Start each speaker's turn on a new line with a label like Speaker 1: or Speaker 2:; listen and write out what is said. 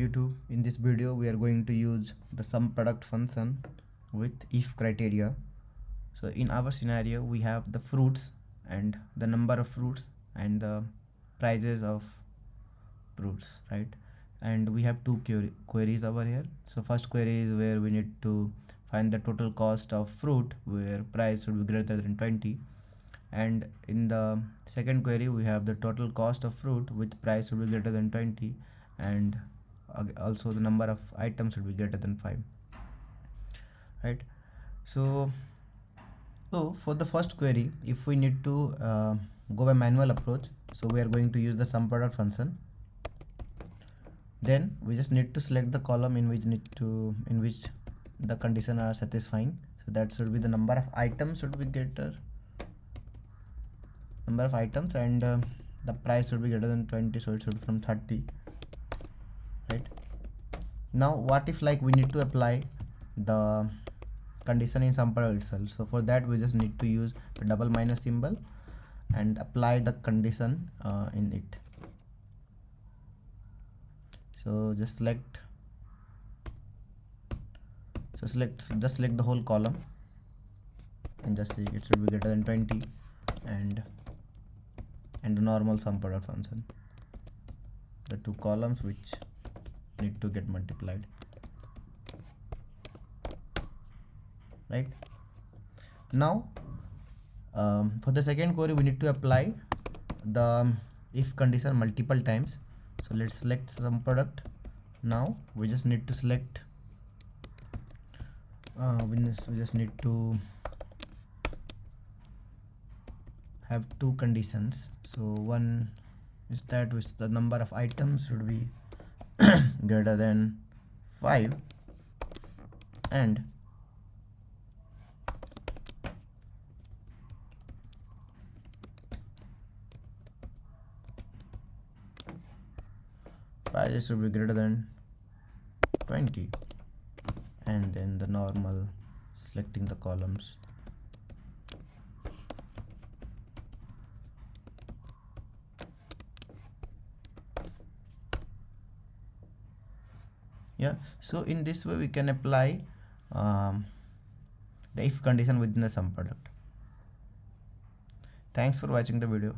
Speaker 1: YouTube. In this video we are going to use the sum product function with if criteria. So in our scenario we have the fruits and the number of fruits and the prices of fruits, right? And we have two queries over here. So first query is where we need to find the total cost of fruit where price should be greater than 20, and in the second query we have the total cost of fruit with price should be greater than 20, and also the number of items should be greater than 5, right? So for the first query, if we need to go by manual approach, so we are going to use the sum product function. Then we just need to select the column in which the condition are satisfying. So that should be the number of items should be greater, number of items, and the price should be greater than 20, so it should be from 30, right? Now what if like we need to apply the condition in sum product itself? So for that we just need to use the double minus symbol and apply the condition in it. So just select the whole column and just say it should be greater than 20 and the normal sum product function, the two columns which need to get multiplied, right? Now for the second query we need to apply the if condition multiple times. So let's select sum product. Now we just need to select we just need to have two conditions. So one is that which the number of items should be greater than 5, and prices should be greater than 20, and then the normal selecting the columns. Yeah, so in this way we can apply the if condition within the sum product. Thanks for watching the video.